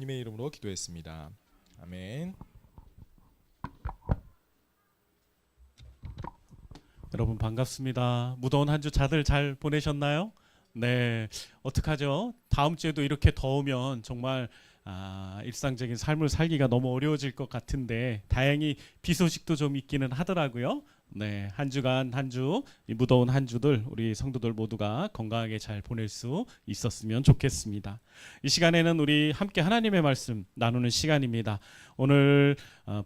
주님의 이름으로 기도했습니다. 아멘. 여러분 반갑습니다. 무더운 한 주 다들 잘 보내셨나요? 네, 어떡하죠? 다음 주에도 이렇게 더우면 정말 일상적인 삶을 살기가 너무 어려워질 것 같은데 다행히 비 소식도 좀 있기는 하더라고요. 네, 한 주간 이 무더운 한 주들 우리 성도들 모두가 건강하게 잘 보낼 수 있었으면 좋겠습니다. 이 시간에는 우리 함께 하나님의 말씀 나누는 시간입니다. 오늘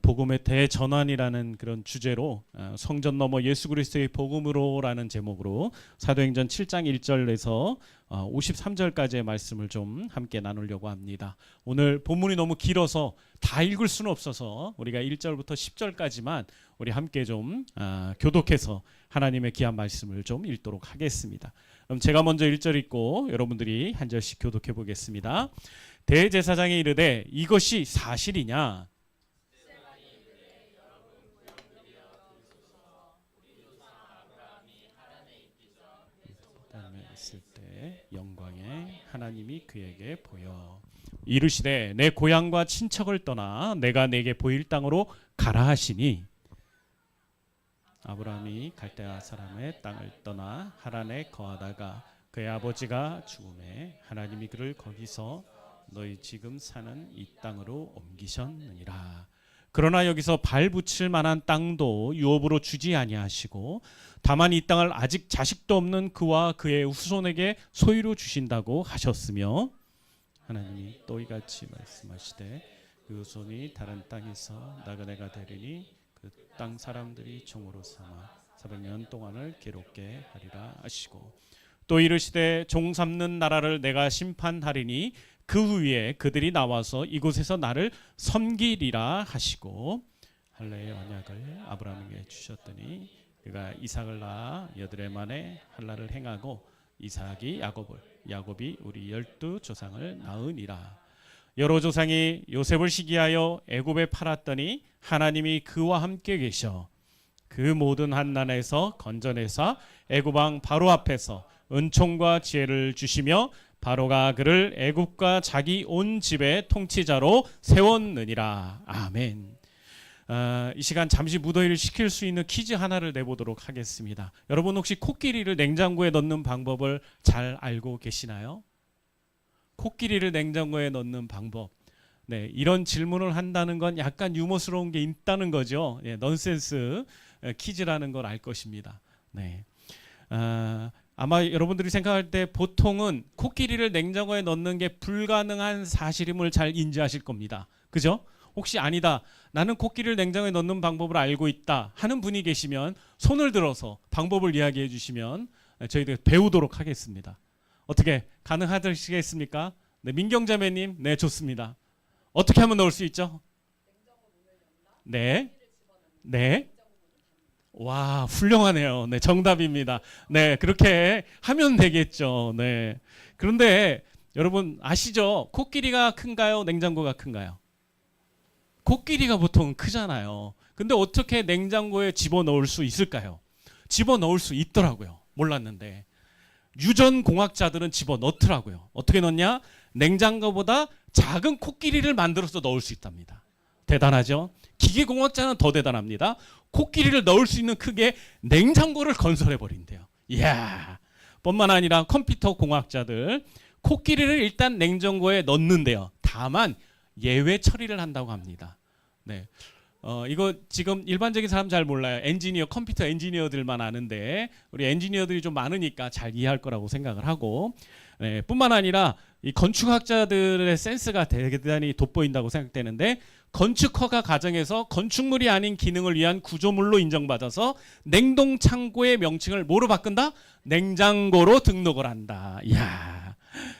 복음의 대전환이라는 그런 주제로 성전 넘어 예수 그리스도의 복음으로라는 제목으로 사도행전 7장 1절에서 53절까지의 말씀을 좀 함께 나누려고 합니다. 오늘 본문이 너무 길어서 다 읽을 수는 없어서 우리가 1절부터 10절까지만 우리 함께 좀 교독해서 하나님의 귀한 말씀을 좀 읽도록 하겠습니다. 그럼 제가 먼저 1절 읽고 여러분들이 한 절씩 교독해 보겠습니다. 대제사장이 이르되 이것이 사실이냐? 있을 때 영광에 하나님이 그에게 보여 이르시되 내 고향과 친척을 떠나 내가 내게 보일 땅으로 가라 하시니 아브라함이 갈대아 사람의 땅을 떠나 하란에 거하다가 그의 아버지가 죽음에 하나님이 그를 거기서 너희 지금 사는 이 땅으로 옮기셨느니라. 그러나 여기서 발 붙일 만한 땅도 유업으로 주지 아니하시고 다만 이 땅을 아직 자식도 없는 그와 그의 후손에게 소유로 주신다고 하셨으며 하나님이 또 이같이 말씀하시되 그 후손이 다른 땅에서 나그네가 되리니 그 땅 사람들이 종으로 삼아 400년 동안을 괴롭게 하리라 하시고 또 이르시되 종 삼는 나라를 내가 심판하리니 그 후에 그들이 나와서 이곳에서 나를 섬기리라 하시고 할례의 언약을 아브라함에게 주셨더니 그가 이삭을 낳아 8해 만에 할례를 행하고 이삭이 야곱이 우리 12조상을 낳으니라. 여러 조상이 요셉을 시기하여 애굽에 팔았더니 하나님이 그와 함께 계셔 그 모든 환난에서 건져내사 애굽 왕 바로 앞에서 은총과 지혜를 주시며 바로가 그를 애굽과 자기 온 집의 통치자로 세웠느니라. 아멘. 이 시간 잠시 무더위를 식힐 수 있는 퀴즈 하나를 내보도록 하겠습니다. 여러분 혹시 코끼리를 냉장고에 넣는 방법을 잘 알고 계시나요? 코끼리를 냉장고에 넣는 방법. 네, 이런 질문을 한다는 건 약간 유머스러운 게 있다는 거죠. 예, 넌센스 퀴즈라는 걸 알 것입니다. 네. 아마 여러분들이 생각할 때 보통은 코끼리를 냉장고에 넣는 게 불가능한 사실임을 잘 인지하실 겁니다. 그죠? 혹시 아니다, 나는 코끼리를 냉장고에 넣는 방법을 알고 있다 하는 분이 계시면 손을 들어서 방법을 이야기해 주시면 저희들 배우도록 하겠습니다. 어떻게 가능하시겠습니까? 네, 민경자매님, 네, 좋습니다. 어떻게 하면 넣을 수 있죠? 네, 네. 와, 훌륭하네요. 네, 정답입니다. 네, 그렇게 하면 되겠죠. 네. 그런데 여러분 아시죠? 코끼리가 큰가요? 냉장고가 큰가요? 코끼리가 보통 크잖아요. 근데 어떻게 냉장고에 집어넣을 수 있을까요? 집어넣을 수 있더라고요. 몰랐는데. 유전공학자들은 집어넣더라고요. 어떻게 넣냐? 냉장고보다 작은 코끼리를 만들어서 넣을 수 있답니다. 대단하죠? 기계공학자는 더 대단합니다. 코끼리를 넣을 수 있는 크기의 냉장고를 건설해버린대요. 이야, 뿐만 아니라 컴퓨터 공학자들 코끼리를 일단 냉장고에 넣는데요. 다만 예외 처리를 한다고 합니다. 네, 이거 지금 일반적인 사람 잘 몰라요. 컴퓨터 엔지니어들만 아는데 우리 엔지니어들이 좀 많으니까 잘 이해할 거라고 생각을 하고, 네, 뿐만 아니라 이 건축학자들의 센스가 대단히 돋보인다고 생각되는데 건축허가 과정에서 건축물이 아닌 기능을 위한 구조물로 인정받아서 냉동창고의 명칭을 뭐로 바꾼다? 냉장고로 등록을 한다. 이야,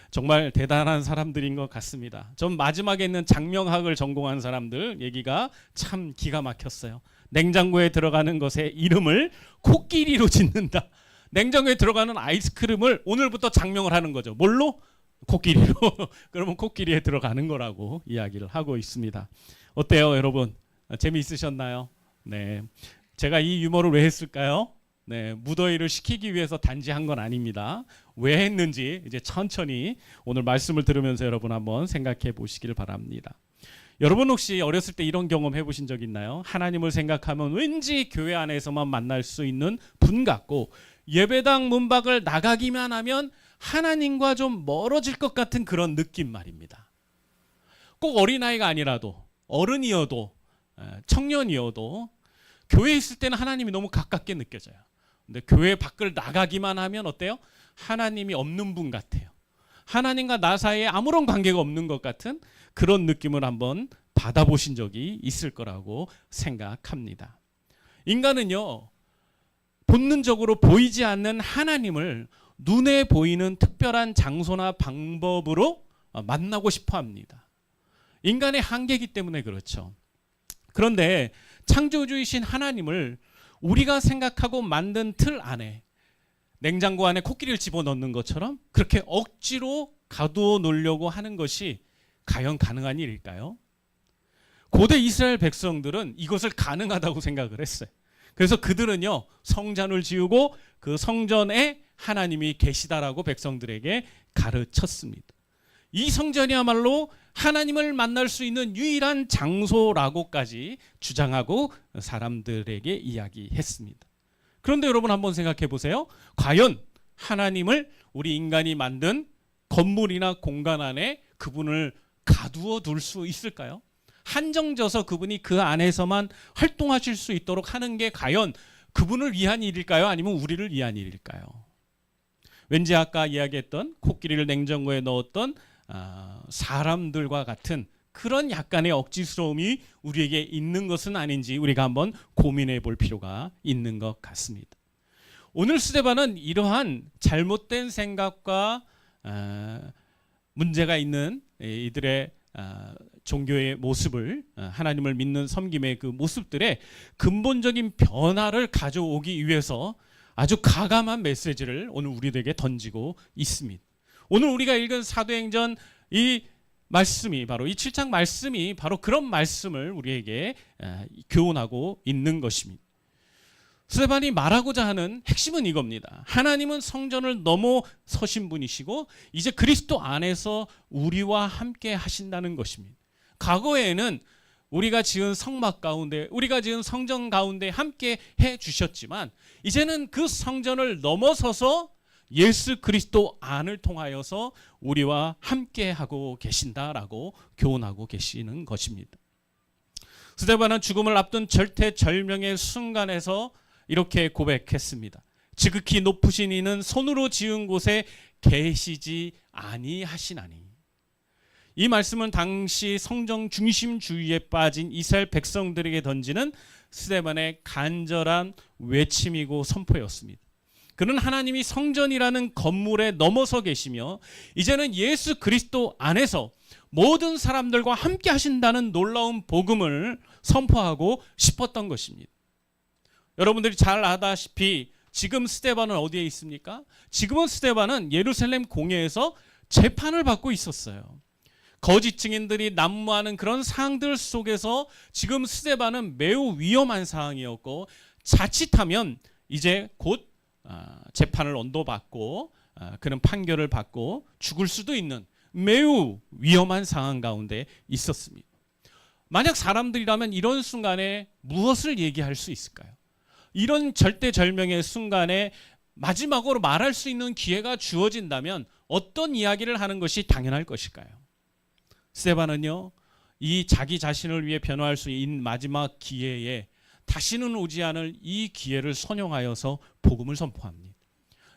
정말 대단한 사람들인 것 같습니다. 전 마지막에 있는 장명학을 전공한 사람들 얘기가 참 기가 막혔어요. 냉장고에 들어가는 것의 이름을 코끼리로 짓는다. 냉장고에 들어가는 아이스크림을 오늘부터 장명을 하는 거죠. 뭘로? 코끼리로. 그러면 코끼리에 들어가는 거라고 이야기를 하고 있습니다. 어때요, 여러분? 재미있으셨나요? 네, 제가 이 유머를 왜 했을까요? 네, 무더위를 식히기 위해서 단지 한 건 아닙니다. 왜 했는지 이제 천천히 오늘 말씀을 들으면서 여러분 한번 생각해 보시길 바랍니다. 여러분 혹시 어렸을 때 이런 경험 해보신 적 있나요? 하나님을 생각하면 왠지 교회 안에서만 만날 수 있는 분 같고 예배당 문 밖을 나가기만 하면 하나님과 좀 멀어질 것 같은 그런 느낌 말입니다. 꼭 어린아이가 아니라도 어른이어도 청년이어도 교회에 있을 때는 하나님이 너무 가깝게 느껴져요. 근데 교회 밖을 나가기만 하면 어때요? 하나님이 없는 분 같아요. 하나님과 나 사이에 아무런 관계가 없는 것 같은 그런 느낌을 한번 받아보신 적이 있을 거라고 생각합니다. 인간은요, 본능적으로 보이지 않는 하나님을 눈에 보이는 특별한 장소나 방법으로 만나고 싶어 합니다. 인간의 한계이기 때문에 그렇죠. 그런데 창조주이신 하나님을 우리가 생각하고 만든 틀 안에 냉장고 안에 코끼리를 집어넣는 것처럼 그렇게 억지로 가두어 놓으려고 하는 것이 과연 가능한 일일까요? 고대 이스라엘 백성들은 이것을 가능하다고 생각을 했어요. 그래서 그들은요, 성전을 지우고 그 성전에 하나님이 계시다라고 백성들에게 가르쳤습니다. 이 성전이야말로 하나님을 만날 수 있는 유일한 장소라고까지 주장하고 사람들에게 이야기했습니다. 그런데 여러분 한번 생각해 보세요. 과연 하나님을 우리 인간이 만든 건물이나 공간 안에 그분을 가두어 둘 수 있을까요? 한정져서 그분이 그 안에서만 활동하실 수 있도록 하는 게 과연 그분을 위한 일일까요? 아니면 우리를 위한 일일까요? 왠지 아까 이야기했던 코끼리를 냉장고에 넣었던 사람들과 같은 그런 약간의 억지스러움이 우리에게 있는 것은 아닌지 우리가 한번 고민해 볼 필요가 있는 것 같습니다. 오늘 스데반은 이러한 잘못된 생각과 문제가 있는 이들의 종교의 모습을, 하나님을 믿는 섬김의 그 모습들의 근본적인 변화를 가져오기 위해서 아주 가감한 메시지를 오늘 우리들에게 던지고 있습니다. 오늘 우리가 읽은 사도행전 이 말씀이 바로 이 7장 말씀이 바로 그런 말씀을 우리에게 교훈하고 있는 것입니다. 스데반이 말하고자 하는 핵심은 이겁니다. 하나님은 성전을 넘어서신 분이시고 이제 그리스도 안에서 우리와 함께 하신다는 것입니다. 과거에는 우리가 지은 성막 가운데, 우리가 지은 성전 가운데 함께 해 주셨지만 이제는 그 성전을 넘어서서 예수 그리스도 안을 통하여서 우리와 함께 하고 계신다라고 교훈하고 계시는 것입니다. 스데반은 죽음을 앞둔 절대절명의 순간에서 이렇게 고백했습니다. 지극히 높으신 이는 손으로 지은 곳에 계시지 아니하시나니. 이 말씀은 당시 성정 중심주의에 빠진 이스라엘 백성들에게 던지는 스데반의 간절한 외침이고 선포였습니다. 그는 하나님이 성전이라는 건물에 넘어서 계시며 이제는 예수 그리스도 안에서 모든 사람들과 함께 하신다는 놀라운 복음을 선포하고 싶었던 것입니다. 여러분들이 잘 아다시피 지금 스데반은 어디에 있습니까? 지금은 스데반은 예루살렘 공회에서 재판을 받고 있었어요. 거짓 증인들이 난무하는 그런 상황들 속에서 지금 스데반은 매우 위험한 상황이었고 자칫하면 이제 곧 재판을 언도받고 그는 판결을 받고 죽을 수도 있는 매우 위험한 상황 가운데 있었습니다. 만약 사람들이라면 이런 순간에 무엇을 얘기할 수 있을까요? 이런 절대절명의 순간에 마지막으로 말할 수 있는 기회가 주어진다면 어떤 이야기를 하는 것이 당연할 것일까요? 스데반은요, 이 자기 자신을 위해 변화할 수 있는 마지막 기회에 다시는 오지 않을 이 기회를 선용하여서 복음을 선포합니다.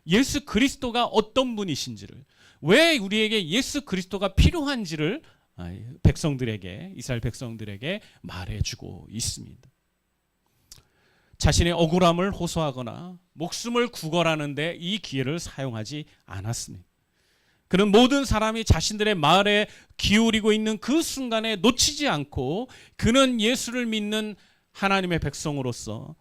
예수 그리스도가 어떤 분이신지를, 왜 우리에게 예수 그리스도가 필요한지를 백성들에게, 이스라엘 백성들에게 말해주고 있습니다. 자신의 억울함을 호소하거나 목숨을 구걸하는 데 이 기회를 사용하지 않았습니다. 그는 모든 사람이 자신들의 말에 기울이고 있는 그 순간에 놓치지 않고 그는 예수를 믿는 하나님의 백성으로서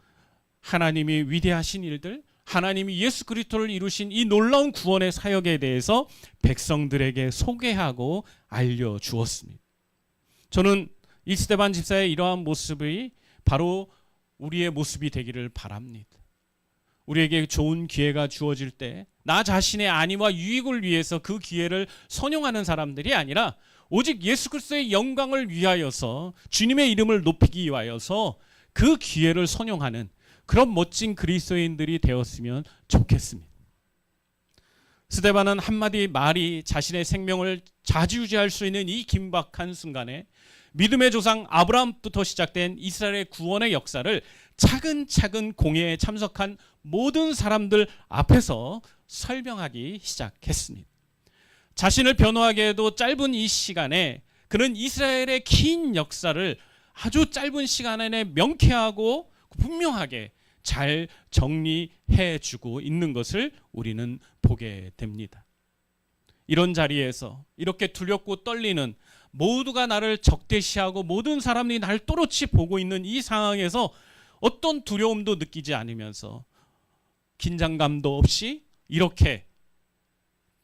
하나님이 위대하신 일들, 하나님이 예수 그리스도를 이루신 이 놀라운 구원의 사역에 대해서 백성들에게 소개하고 알려주었습니다. 저는 이 스데반 집사의 이러한 모습이 바로 우리의 모습이 되기를 바랍니다. 우리에게 좋은 기회가 주어질 때 나 자신의 안위와 유익을 위해서 그 기회를 선용하는 사람들이 아니라 오직 예수 그리스도의 영광을 위하여서 주님의 이름을 높이기 위하여서 그 기회를 선용하는 그런 멋진 그리스도인들이 되었으면 좋겠습니다. 스데반은 한마디 말이 자신의 생명을 좌지우지할 수 있는 이 긴박한 순간에 믿음의 조상 아브라함부터 시작된 이스라엘의 구원의 역사를 차근차근 공회에 참석한 모든 사람들 앞에서 설명하기 시작했습니다. 자신을 변호하게 해도 짧은 이 시간에 그는 이스라엘의 긴 역사를 아주 짧은 시간 안에 명쾌하고 분명하게 잘 정리해 주고 있는 것을 우리는 보게 됩니다. 이런 자리에서 이렇게 두렵고 떨리는, 모두가 나를 적대시하고 모든 사람들이 나를 또렷이 보고 있는 이 상황에서 어떤 두려움도 느끼지 않으면서 긴장감도 없이 이렇게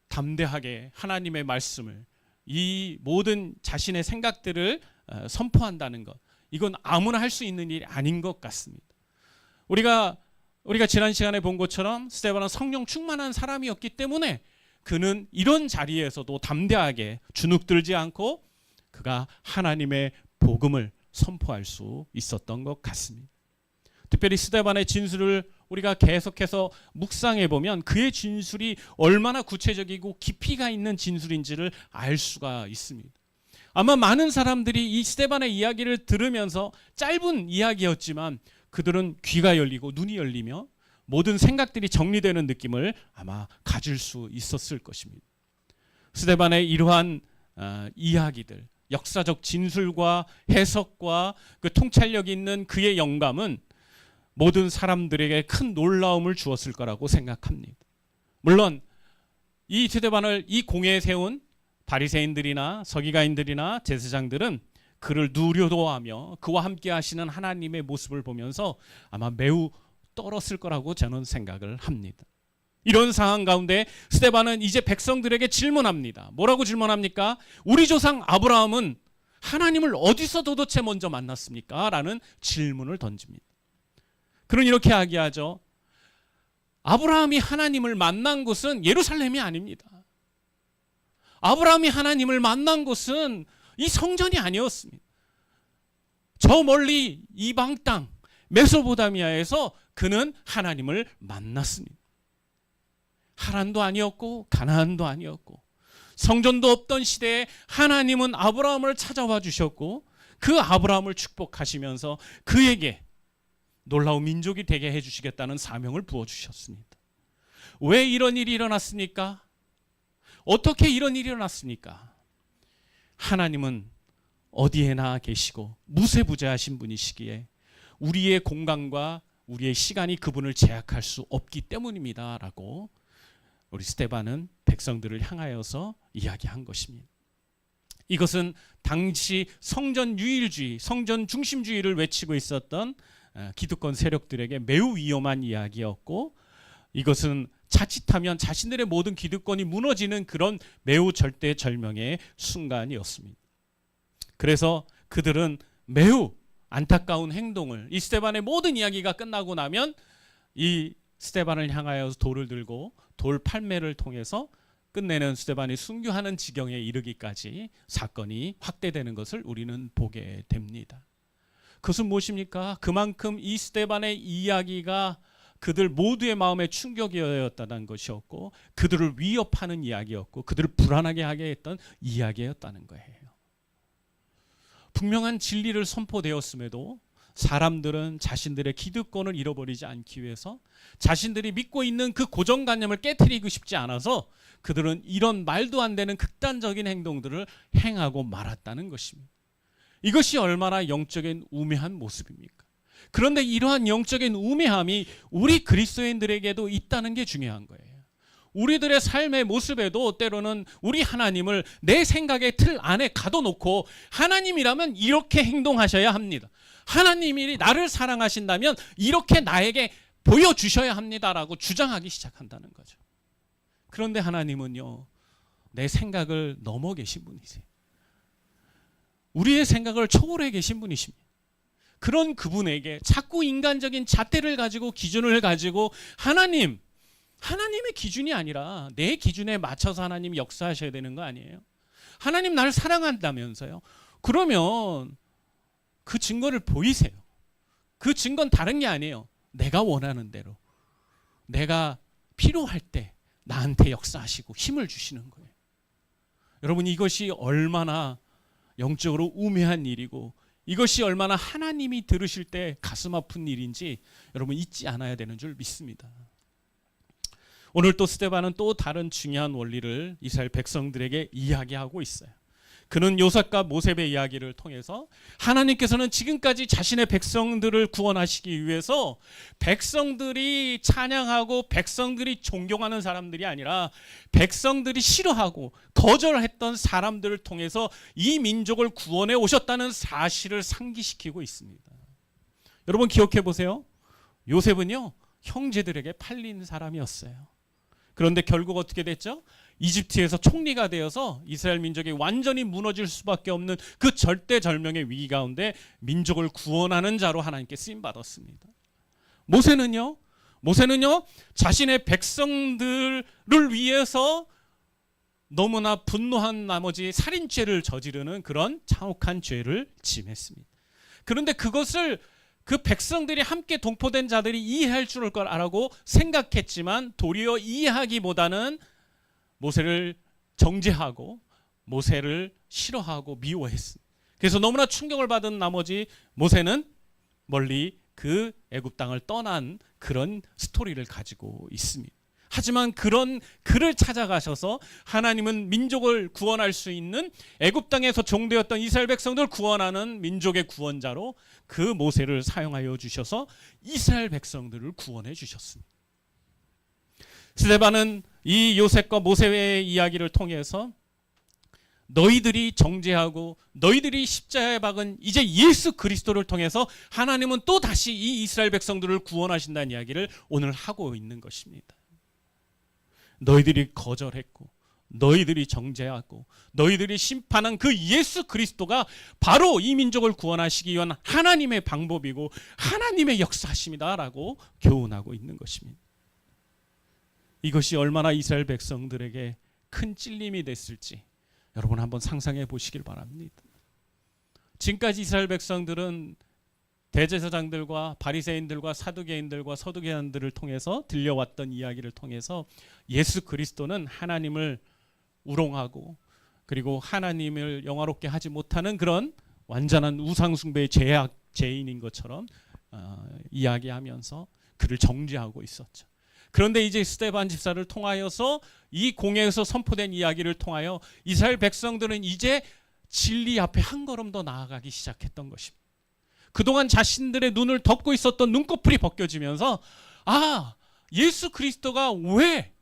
담대하게 하나님의 말씀을, 이 모든 자신의 생각들을 선포한다는 것, 이건 아무나 할 수 있는 일이 아닌 것 같습니다. 우리가 지난 시간에 본 것처럼 스데반은 성령 충만한 사람이었기 때문에 그는 이런 자리에서도 담대하게 주눅들지 않고 그가 하나님의 복음을 선포할 수 있었던 것 같습니다. 특별히 스데반의 진술을 우리가 계속해서 묵상해 보면 그의 진술이 얼마나 구체적이고 깊이가 있는 진술인지를 알 수가 있습니다. 아마 많은 사람들이 이 스데반의 이야기를 들으면서, 짧은 이야기였지만 그들은 귀가 열리고 눈이 열리며 모든 생각들이 정리되는 느낌을 아마 가질 수 있었을 것입니다. 스데반의 이러한 이야기들, 역사적 진술과 해석과 그 통찰력 있는 그의 영감은 모든 사람들에게 큰 놀라움을 주었을 거라고 생각합니다. 물론 이 스데반을 이 공회에 세운 바리새인들이나 서기관들이나 제사장들은 그를 누려도하며 그와 함께 하시는 하나님의 모습을 보면서 아마 매우 떨었을 거라고 저는 생각을 합니다. 이런 상황 가운데 스데반은 이제 백성들에게 질문합니다. 뭐라고 질문합니까? 우리 조상 아브라함은 하나님을 어디서 도대체 먼저 만났습니까? 라는 질문을 던집니다. 그는 이렇게 이야기하죠. 아브라함이 하나님을 만난 곳은 예루살렘이 아닙니다. 아브라함이 하나님을 만난 곳은 이 성전이 아니었습니다. 저 멀리 이방 땅 메소포타미아에서 그는 하나님을 만났습니다. 하란도 아니었고 가나안도 아니었고 성전도 없던 시대에 하나님은 아브라함을 찾아와 주셨고 그 아브라함을 축복하시면서 그에게 놀라운 민족이 되게 해주시겠다는 사명을 부어주셨습니다. 왜 이런 일이 일어났습니까? 어떻게 이런 일이 일어났습니까? 하나님은 어디에나 계시고 무세부재하신 분이시기에 우리의 공간과 우리의 시간이 그분을 제약할 수 없기 때문입니다 라고 우리 스데반은 백성들을 향하여서 이야기한 것입니다. 이것은 당시 성전 유일주의, 성전 중심주의를 외치고 있었던 기득권 세력들에게 매우 위험한 이야기였고, 이것은 자칫하면 자신들의 모든 기득권이 무너지는 그런 매우 절대절명의 순간이었습니다. 그래서 그들은 매우 안타까운 행동을, 이 스데반의 모든 이야기가 끝나고 나면 이 스데반을 향하여 돌을 들고 돌 팔매를 통해서 끝내는, 스데반이 순교하는 지경에 이르기까지 사건이 확대되는 것을 우리는 보게 됩니다. 그것은 무엇입니까? 그만큼 이 스데반의 이야기가 그들 모두의 마음에 충격이었다는 것이었고, 그들을 위협하는 이야기였고, 그들을 불안하게 하게 했던 이야기였다는 거예요. 분명한 진리를 선포되었음에도 사람들은 자신들의 기득권을 잃어버리지 않기 위해서, 자신들이 믿고 있는 그 고정관념을 깨트리고 싶지 않아서 그들은 이런 말도 안 되는 극단적인 행동들을 행하고 말았다는 것입니다. 이것이 얼마나 영적인 우매한 모습입니까? 그런데 이러한 영적인 우매함이 우리 그리스도인들에게도 있다는 게 중요한 거예요. 우리들의 삶의 모습에도 때로는 우리 하나님을 내 생각의 틀 안에 가둬놓고 하나님이라면 이렇게 행동하셔야 합니다. 하나님이 나를 사랑하신다면 이렇게 나에게 보여주셔야 합니다라고 주장하기 시작한다는 거죠. 그런데 하나님은요, 내 생각을 넘어 계신 분이세요. 우리의 생각을 초월해 계신 분이십니다. 그런 그분에게 자꾸 인간적인 잣대를 가지고 기준을 가지고 하나님의 기준이 아니라 내 기준에 맞춰서 하나님이 역사하셔야 되는 거 아니에요? 하나님 나를 사랑한다면서요. 그러면 그 증거를 보이세요. 그 증거는 다른 게 아니에요. 내가 원하는 대로, 내가 필요할 때 나한테 역사하시고 힘을 주시는 거예요. 여러분, 이것이 얼마나 영적으로 우매한 일이고 이것이 얼마나 하나님이 들으실 때 가슴 아픈 일인지 여러분 잊지 않아야 되는 줄 믿습니다. 오늘 또 스데반은 또 다른 중요한 원리를 이스라엘 백성들에게 이야기하고 있어요. 그는 요셉과 모세의 이야기를 통해서 하나님께서는 지금까지 자신의 백성들을 구원하시기 위해서 백성들이 찬양하고 백성들이 존경하는 사람들이 아니라 백성들이 싫어하고 거절했던 사람들을 통해서 이 민족을 구원해 오셨다는 사실을 상기시키고 있습니다. 여러분 기억해 보세요. 요셉은요, 형제들에게 팔린 사람이었어요. 그런데 결국 어떻게 됐죠? 이집트에서 총리가 되어서 이스라엘 민족이 완전히 무너질 수밖에 없는 그 절대절명의 위기 가운데 민족을 구원하는 자로 하나님께 쓰임 받았습니다. 모세는요 자신의 백성들을 위해서 너무나 분노한 나머지 살인죄를 저지르는 그런 잔혹한 죄를 지했습니다. 그런데 그것을 그 백성들이 함께 동포된 자들이 이해할 줄 알고 생각했지만 도리어 이해하기보다는 모세를 정죄하고 모세를 싫어하고 미워했습니다. 그래서 너무나 충격을 받은 나머지 모세는 멀리 그 애굽 땅을 떠난 그런 스토리를 가지고 있습니다. 하지만 그런 그를 찾아가셔서 하나님은 민족을 구원할 수 있는 애굽 땅에서 종되었던 이스라엘 백성들을 구원하는 민족의 구원자로 그 모세를 사용하여 주셔서 이스라엘 백성들을 구원해 주셨습니다. 스데반은 이 요셉과 모세의 이야기를 통해서 너희들이 정죄하고 너희들이 십자가에 박은 이제 예수 그리스도를 통해서 하나님은 또 다시 이 이스라엘 백성들을 구원하신다는 이야기를 오늘 하고 있는 것입니다. 너희들이 거절했고 너희들이 정죄하고 너희들이 심판한 그 예수 그리스도가 바로 이 민족을 구원하시기 위한 하나님의 방법이고 하나님의 역사심이다라고 교훈하고 있는 것입니다. 이것이 얼마나 이스라엘 백성들에게 큰 찔림이 됐을지 여러분 한번 상상해 보시길 바랍니다. 지금까지 이스라엘 백성들은 대제사장들과 바리새인들과 사두개인들과 서두개인들을 통해서 들려왔던 이야기를 통해서 예수 그리스도는 하나님을 우롱하고 그리고 하나님을 영화롭게 하지 못하는 그런 완전한 우상숭배의 죄인인 것처럼 이야기하면서 그를 정죄하고 있었죠. 그런데 이제 스데반 집사를 통하여서 이 공회에서 선포된 이야기를 통하여 이스라엘 백성들은 이제 진리 앞에 한 걸음 더 나아가기 시작했던 것입니다. 그동안 자신들의 눈을 덮고 있었던 눈꺼풀이 벗겨지면서 예수 그리스도가 왜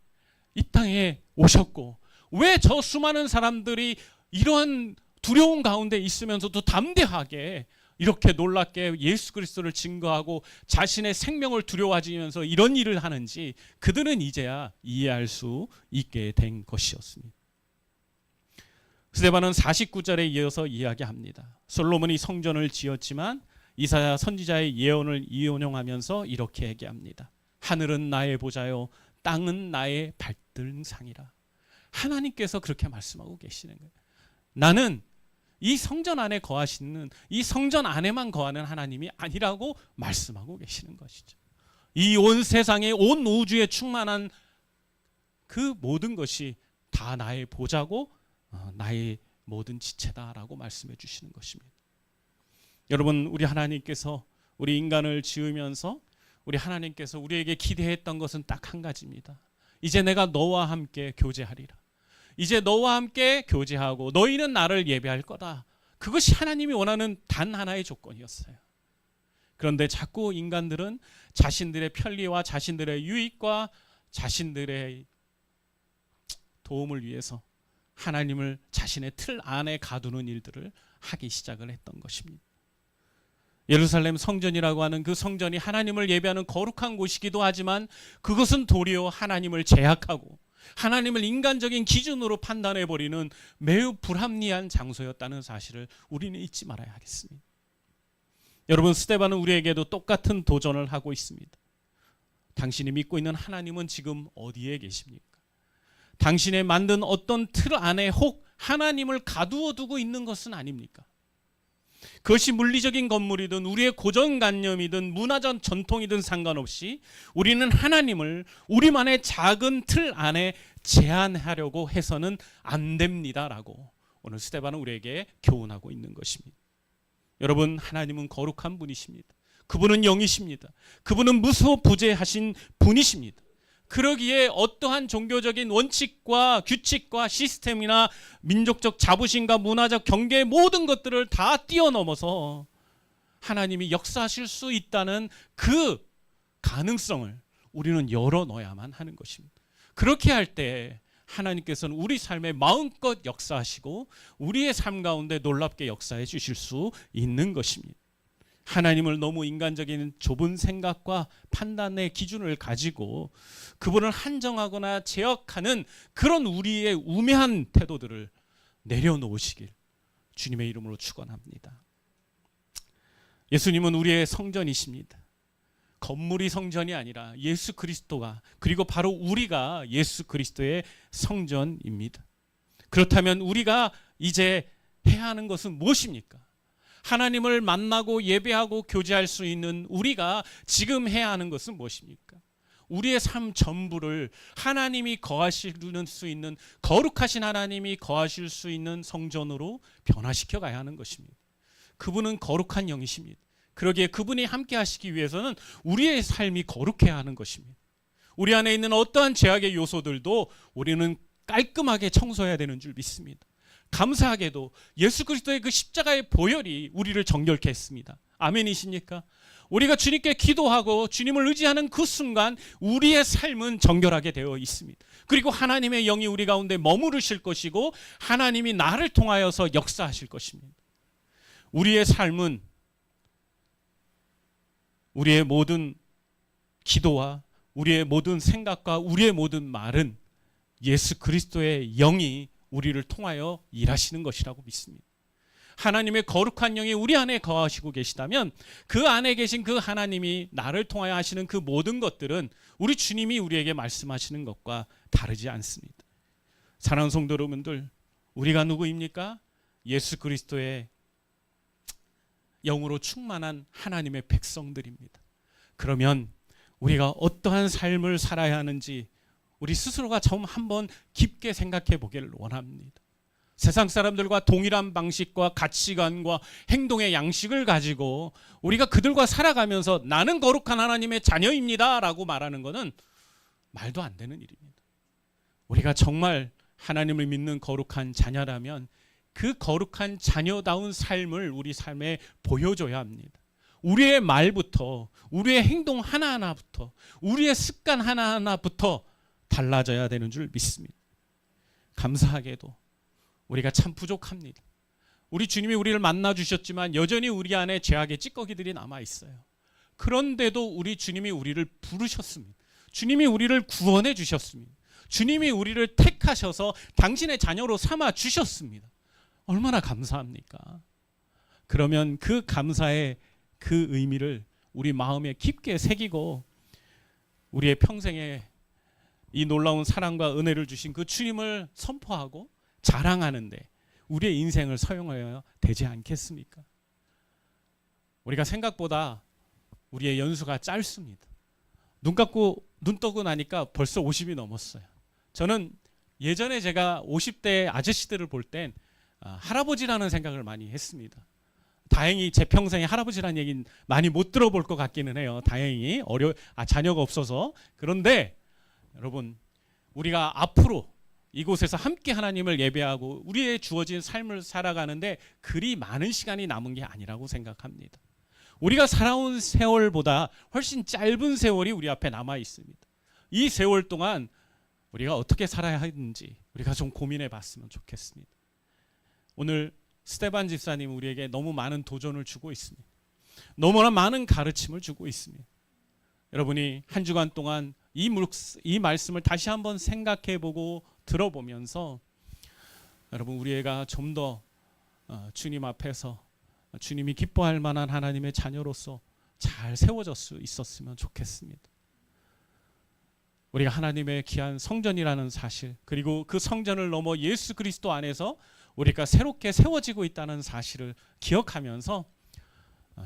이 땅에 오셨고 왜 저 수많은 사람들이 이러한 두려움 가운데 있으면서도 담대하게 이렇게 놀랍게 예수 그리스도를 증거하고 자신의 생명을 두려워하면서 이런 일을 하는지 그들은 이제야 이해할 수 있게 된 것이었습니다. 스데반은 49절에 이어서 이야기합니다. 솔로몬이 성전을 지었지만 이사야 선지자의 예언을 인용하면서 이렇게 얘기합니다. 하늘은 나의 보좌요 땅은 나의 발등상이라. 하나님께서 그렇게 말씀하고 계시는 거예요. 나는 이 성전 안에 거하시는 이 성전 안에만 거하는 하나님이 아니라고 말씀하고 계시는 것이죠. 이 온 세상에 온 우주에 충만한 그 모든 것이 다 나의 보좌고 나의 모든 지체다라고 말씀해 주시는 것입니다. 여러분, 우리 하나님께서 우리 인간을 지으면서 우리 하나님께서 우리에게 기대했던 것은 딱 한 가지입니다. 이제 내가 너와 함께 교제하리라. 이제 너와 함께 교제하고 너희는 나를 예배할 거다. 그것이 하나님이 원하는 단 하나의 조건이었어요. 그런데 자꾸 인간들은 자신들의 편리와 자신들의 유익과 자신들의 도움을 위해서 하나님을 자신의 틀 안에 가두는 일들을 하기 시작을 했던 것입니다. 예루살렘 성전이라고 하는 그 성전이 하나님을 예배하는 거룩한 곳이기도 하지만 그것은 도리어 하나님을 제약하고 하나님을 인간적인 기준으로 판단해버리는 매우 불합리한 장소였다는 사실을 우리는 잊지 말아야 하겠습니다. 여러분, 스데반은 우리에게도 똑같은 도전을 하고 있습니다. 당신이 믿고 있는 하나님은 지금 어디에 계십니까? 당신의 만든 어떤 틀 안에 혹 하나님을 가두어 두고 있는 것은 아닙니까? 그것이 물리적인 건물이든 우리의 고정관념이든 문화적 전통이든 상관없이 우리는 하나님을 우리만의 작은 틀 안에 제한하려고 해서는 안 됩니다라고 오늘 스데반은 우리에게 교훈하고 있는 것입니다. 여러분, 하나님은 거룩한 분이십니다. 그분은 영이십니다. 그분은 무소부재하신 분이십니다. 그러기에 어떠한 종교적인 원칙과 규칙과 시스템이나 민족적 자부심과 문화적 경계 모든 것들을 다 뛰어넘어서 하나님이 역사하실 수 있다는 그 가능성을 우리는 열어놓아야만 하는 것입니다. 그렇게 할 때 하나님께서는 우리 삶에 마음껏 역사하시고 우리의 삶 가운데 놀랍게 역사해 주실 수 있는 것입니다. 하나님을 너무 인간적인 좁은 생각과 판단의 기준을 가지고 그분을 한정하거나 제약하는 그런 우리의 우매한 태도들을 내려놓으시길 주님의 이름으로 축원합니다. 예수님은 우리의 성전이십니다. 건물이 성전이 아니라 예수 그리스도가, 그리고 바로 우리가 예수 그리스도의 성전입니다. 그렇다면 우리가 이제 해야 하는 것은 무엇입니까? 하나님을 만나고 예배하고 교제할 수 있는 우리가 지금 해야 하는 것은 무엇입니까? 우리의 삶 전부를 하나님이 거하실 수 있는, 거룩하신 하나님이 거하실 수 있는 성전으로 변화시켜 가야 하는 것입니다. 그분은 거룩한 영이십니다. 그러기에 그분이 함께 하시기 위해서는 우리의 삶이 거룩해야 하는 것입니다. 우리 안에 있는 어떠한 죄악의 요소들도 우리는 깔끔하게 청소해야 되는 줄 믿습니다. 감사하게도 예수 그리스도의 그 십자가의 보혈이 우리를 정결케 했습니다. 아멘이십니까? 우리가 주님께 기도하고 주님을 의지하는 그 순간 우리의 삶은 정결하게 되어 있습니다. 그리고 하나님의 영이 우리 가운데 머무르실 것이고 하나님이 나를 통하여서 역사하실 것입니다. 우리의 삶은, 우리의 모든 기도와 우리의 모든 생각과 우리의 모든 말은 예수 그리스도의 영이 우리를 통하여 일하시는 것이라고 믿습니다. 하나님의 거룩한 영이 우리 안에 거하시고 계시다면 그 안에 계신 그 하나님이 나를 통하여 하시는 그 모든 것들은 우리 주님이 우리에게 말씀하시는 것과 다르지 않습니다. 사랑하는 성도 여러분들, 우리가 누구입니까? 예수 그리스도의 영으로 충만한 하나님의 백성들입니다. 그러면 우리가 어떠한 삶을 살아야 하는지 우리 스스로가 좀 한번 깊게 생각해 보기를 원합니다. 세상 사람들과 동일한 방식과 가치관과 행동의 양식을 가지고 우리가 그들과 살아가면서 나는 거룩한 하나님의 자녀입니다 라고 말하는 것은 말도 안 되는 일입니다. 우리가 정말 하나님을 믿는 거룩한 자녀라면 그 거룩한 자녀다운 삶을 우리 삶에 보여줘야 합니다. 우리의 말부터, 우리의 행동 하나하나부터, 우리의 습관 하나하나부터 달라져야 되는 줄 믿습니다. 감사하게도 우리가 참 부족합니다. 우리 주님이 우리를 만나 주셨지만 여전히 우리 안에 죄악의 찌꺼기들이 남아 있어요. 그런데도 우리 주님이 우리를 부르셨습니다. 주님이 우리를 구원해 주셨습니다. 주님이 우리를 택하셔서 당신의 자녀로 삼아 주셨습니다. 얼마나 감사합니까? 그러면 그 감사의 그 의미를 우리 마음에 깊게 새기고 우리의 평생에 이 놀라운 사랑과 은혜를 주신 그 주님을 선포하고 자랑하는데 우리의 인생을 사용하여야 되지 않겠습니까? 우리가 생각보다 우리의 연수가 짧습니다. 눈 뜨고 나니까 벌써 50이 넘었어요. 저는 예전에 제가 50대 아저씨들을 볼 땐 할아버지라는 생각을 많이 했습니다. 다행히 제 평생에 할아버지라는 얘기는 많이 못 들어볼 것 같기는 해요. 다행히 자녀가 없어서. 그런데 여러분, 우리가 앞으로 이곳에서 함께 하나님을 예배하고 우리의 주어진 삶을 살아가는데 그리 많은 시간이 남은 게 아니라고 생각합니다. 우리가 살아온 세월보다 훨씬 짧은 세월이 우리 앞에 남아 있습니다. 이 세월 동안 우리가 어떻게 살아야 하는지 우리가 좀 고민해 봤으면 좋겠습니다. 오늘 스데반 집사님 우리에게 너무 많은 도전을 주고 있습니다. 너무나 많은 가르침을 주고 있습니다. 여러분이 한 주간 동안 이 말씀을 다시 한번 생각해 보고 들어보면서 여러분 우리가 좀 더 주님 앞에서 주님이 기뻐할 만한 하나님의 자녀로서 잘 세워질 수 있었으면 좋겠습니다. 우리가 하나님의 귀한 성전이라는 사실, 그리고 그 성전을 넘어 예수 그리스도 안에서 우리가 새롭게 세워지고 있다는 사실을 기억하면서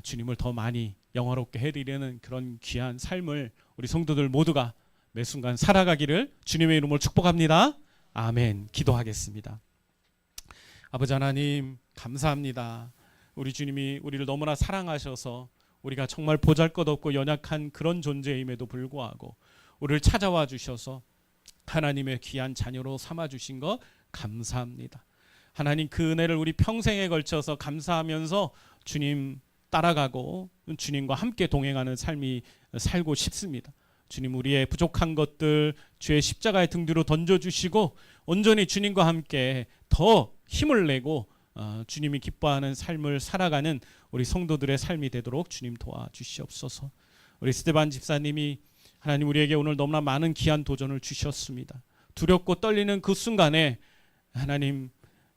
주님을 더 많이 영화롭게 해드리는 그런 귀한 삶을 우리 성도들 모두가 매 순간 살아가기를 주님의 이름으로 축복합니다. 아멘. 기도하겠습니다. 아버지 하나님 감사합니다. 우리 주님이 우리를 너무나 사랑하셔서 우리가 정말 보잘것없고 연약한 그런 존재임에도 불구하고 우리를 찾아와 주셔서 하나님의 귀한 자녀로 삼아주신 것 감사합니다. 하나님 그 은혜를 우리 평생에 걸쳐서 감사하면서 주님 따라가고 주님과 함께 동행하는 삶이 살고 싶습니다. 주님 우리의 부족한 것들 주의 십자가의 등 뒤로 던져주시고 온전히 주님과 함께 더 힘을 내고 주님이 기뻐하는 삶을 살아가는 우리 성도들의 삶이 되도록 주님 도와주시옵소서. 우리 스테반 집사님이 하나님 우리에게 오늘 너무나 많은 귀한 도전을 주셨습니다. 두렵고 떨리는 그 순간에 하나님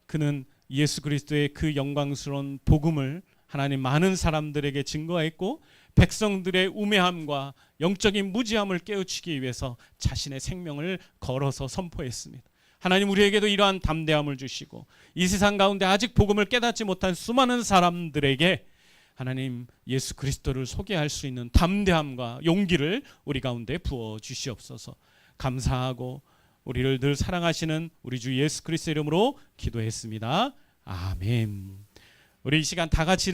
그는 예수 그리스도의 그 영광스러운 복음을 하나님 많은 사람들에게 증거했고 백성들의 우매함과 영적인 무지함을 깨우치기 위해서 자신의 생명을 걸어서 선포했습니다. 하나님 우리에게도 이러한 담대함을 주시고 이 세상 가운데 아직 복음을 깨닫지 못한 수많은 사람들에게 하나님 예수 그리스도를 소개할 수 있는 담대함과 용기를 우리 가운데 부어 주시옵소서. 감사하고 우리를 늘 사랑하시는 우리 주 예수 그리스도 이름으로 기도했습니다. 아멘. 우리 이 시간 다 같이